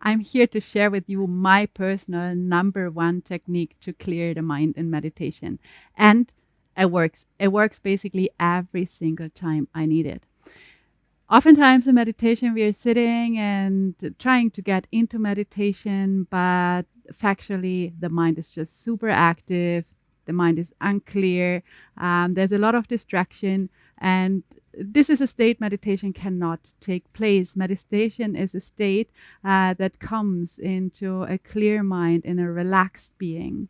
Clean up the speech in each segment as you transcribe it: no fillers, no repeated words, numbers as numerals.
I'm here to share with you my personal number one technique to clear the mind in meditation. And it works. It works basically every single time I need it. Oftentimes in meditation, we are sitting and trying to get into meditation, but factually, the mind is just super active. The mind is unclear. There's a lot of distraction. And this is a state meditation cannot take place. Meditation is a state that comes into a clear mind in a relaxed being.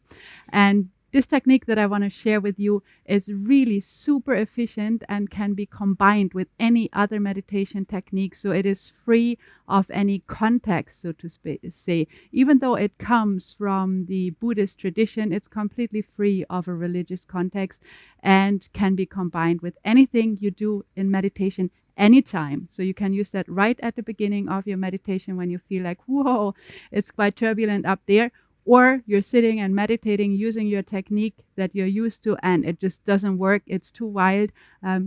And this technique that I want to share with you is really super efficient and can be combined with any other meditation technique. So it is free of any context, so to say. Even though it comes from the Buddhist tradition, it's completely free of a religious context and can be combined with anything you do in meditation anytime. So you can use that right at the beginning of your meditation when you feel like, whoa, it's quite turbulent up there. Or you're sitting and meditating using your technique that you're used to and it just doesn't work. It's too wild.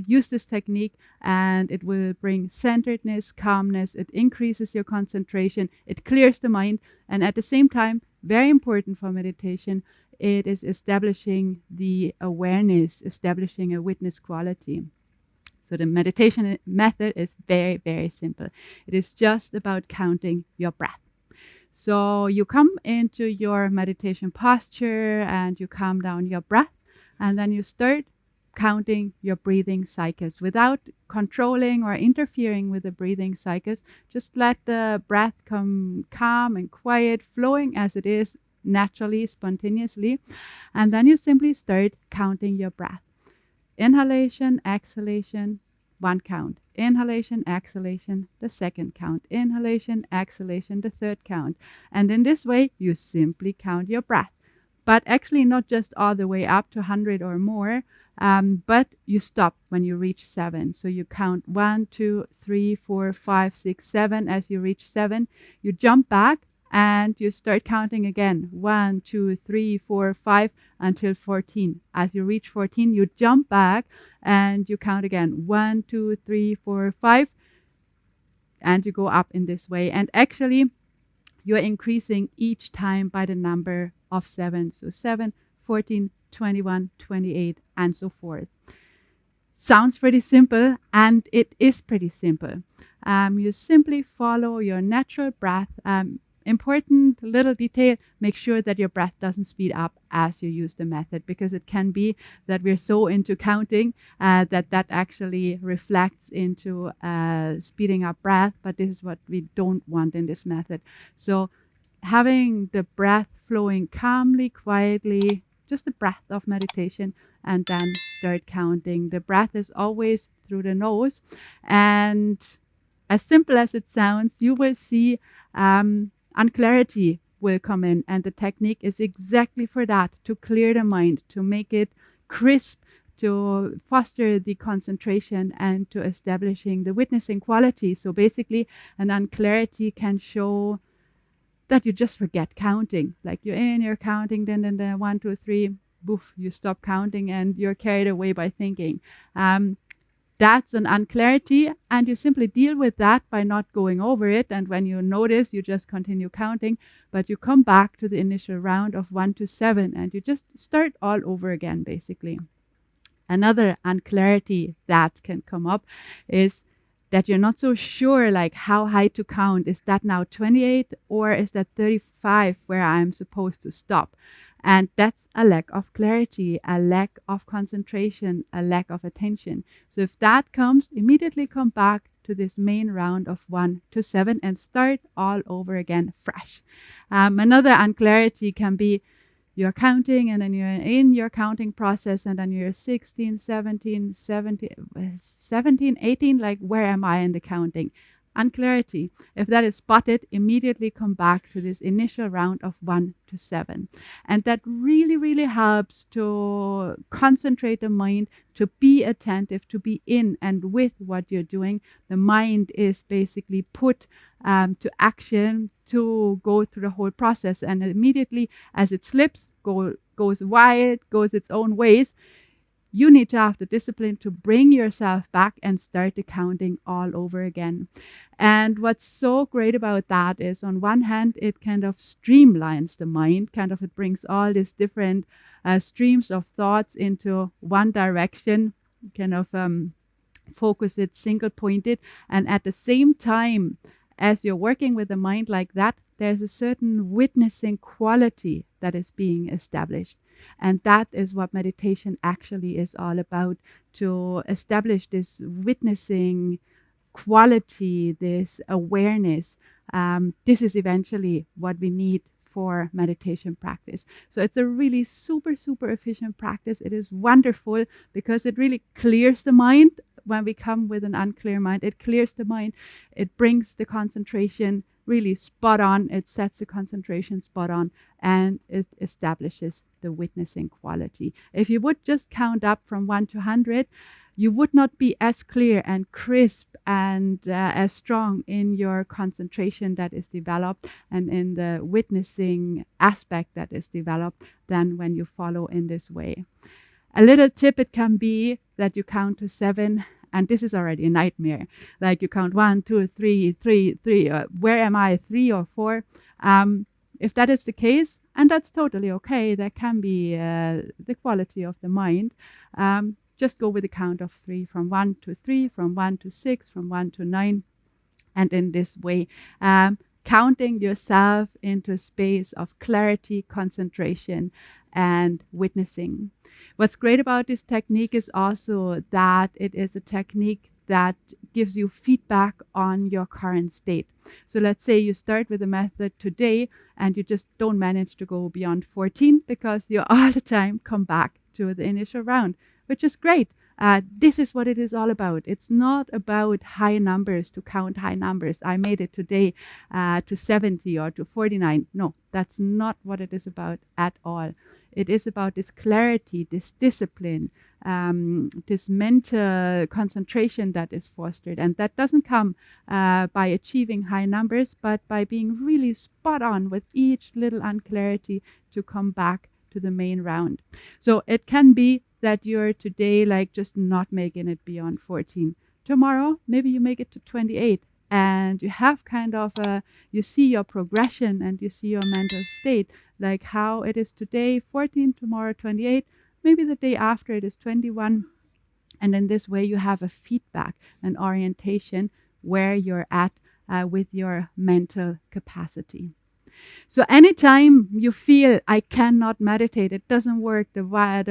Use this technique and it will bring centeredness, calmness. It increases your concentration. It clears the mind. And at the same time, very important for meditation, it is establishing the awareness, establishing a witness quality. So the meditation method is very, very simple. It is just about counting your breath. So you come into your meditation posture and you calm down your breath, and then you start counting your breathing cycles without controlling or interfering with the breathing cycles. Just let the breath come calm and quiet, flowing as it is naturally, spontaneously. And then you simply start counting your breath. Inhalation, exhalation, one count. Inhalation, exhalation, the second count. Inhalation, exhalation, the third count. And in this way, you simply count your breath. But actually not just all the way up to 100 or more, but you stop when you reach 7. So you count 1, 2, 3, 4, 5, 6, 7. As you reach 7, you jump back and you start counting again. 1, 2, 3, 4, 5 until 14. As you reach 14, you jump back and you count again. 1, 2, 3, 4, 5. And you go up in this way. And actually, you're increasing each time by the number of 7. So 7, 14, 21, 28, and so forth. Sounds pretty simple, and it is pretty simple. You simply follow your natural breath. Important little detail, make sure that your breath doesn't speed up as you use the method, because it can be that we're so into counting that actually reflects into speeding up breath, but this is what we don't want in this method. So having the breath flowing calmly, quietly, just a breath of meditation, and then start counting. The breath is always through the nose, and as simple as it sounds, you will see unclarity will come in, and the technique is exactly for that, to clear the mind, to make it crisp, to foster the concentration, and to establishing the witnessing quality. So basically, an unclarity can show that you just forget counting. Like you're counting, then 1, 2, 3, boof, you stop counting and you're carried away by thinking. That's an unclarity, and you simply deal with that by not going over it. And when you notice, you just continue counting, but you come back to the initial round of 1 to 7, and you just start all over again, basically. Another unclarity that can come up is that you're not so sure, like how high to count. Is that now 28 or is that 35 where I'm supposed to stop? And that's a lack of clarity, a lack of concentration, a lack of attention. So if that comes, immediately come back to this main round of 1 to 7 and start all over again fresh. Another unclarity can be you're counting and then you're in your counting process and then you're 16, 17, 17, 18, like where am I in the counting? Unclarity. If that is spotted, immediately come back to this initial round of 1 to 7. And that really, really helps to concentrate the mind, to be attentive, to be in and with what you're doing. The mind is basically put to action to go through the whole process. And immediately as it slips, goes wild, goes its own ways, You need to have the discipline to bring yourself back and start the counting all over again. And what's so great about that is, on one hand, it kind of streamlines the mind, kind of it brings all these different streams of thoughts into one direction, kind of focus it, single pointed. And at the same time, as you're working with the mind like that, there's a certain witnessing quality that is being established. And that is what meditation actually is all about, to establish this witnessing quality, this awareness. This is eventually what we need for meditation practice. So it's a really super, super efficient practice. It is wonderful because it really clears the mind. When we come with an unclear mind, it clears the mind. It brings the concentration really spot on. It sets the concentration spot on, and it establishes the witnessing quality. If you would just count up from 1 to 100, you would not be as clear and crisp and as strong in your concentration that is developed and in the witnessing aspect that is developed than when you follow in this way. A little tip, it can be that you count to 7, and this is already a nightmare. Like you count 1, 2, 3, 3, 3. Where am I? 3 or 4? If that is the case, and that's totally okay, that can be the quality of the mind. Just go with a count of 3, from 1 to 3, from 1 to 6, from 1 to 9. And in this way, counting yourself into a space of clarity, concentration, and witnessing. What's great about this technique is also that it is a technique that gives you feedback on your current state. So let's say you start with a method today and you just don't manage to go beyond 14 because you all the time come back to the initial round, which is great. This is what it is all about. It's not about high numbers, to count high numbers. I made it today to 70 or to 49. No, that's not what it is about at all. It is about this clarity, this discipline, this mental concentration that is fostered. And that doesn't come by achieving high numbers, but by being really spot on with each little unclarity to come back to the main round. So it can be that you're today like just not making it beyond 14. Tomorrow, maybe you make it to 28, and you have kind of you see your progression and you see your mental state, like how it is today 14, tomorrow 28, maybe the day after it is 21. And in this way, you have a feedback, an orientation where you're at with your mental capacity. So anytime you feel I cannot meditate, it doesn't work, the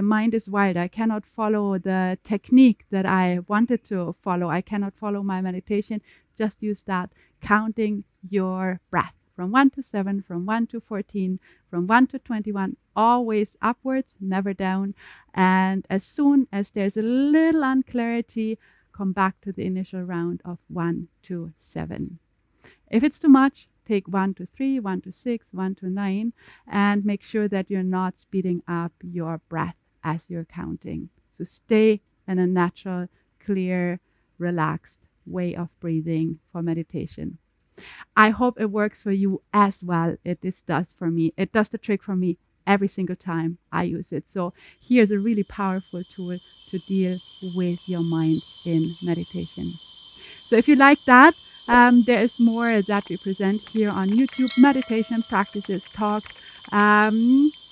mind is wild, I cannot follow the technique that I wanted to follow, I cannot follow my meditation, just use that, counting your breath from 1 to 7, from 1 to 14, from 1 to 21, always upwards, never down. And as soon as there's a little unclarity, come back to the initial round of 1 to 7. If it's too much, take 1 to 3, 1 to 6, 1 to 9, and make sure that you're not speeding up your breath as you're counting. So stay in a natural, clear, relaxed way of breathing for meditation. I hope it works for you as well. It does for me. It does the trick for me every single time I use it. So here's a really powerful tool to deal with your mind in meditation. So if you like that, there is more that we present here on YouTube, meditation practices, talks.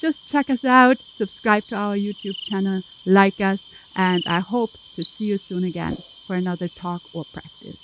Just check us out, subscribe to our YouTube channel, like us, and I hope to see you soon again for another talk or practice.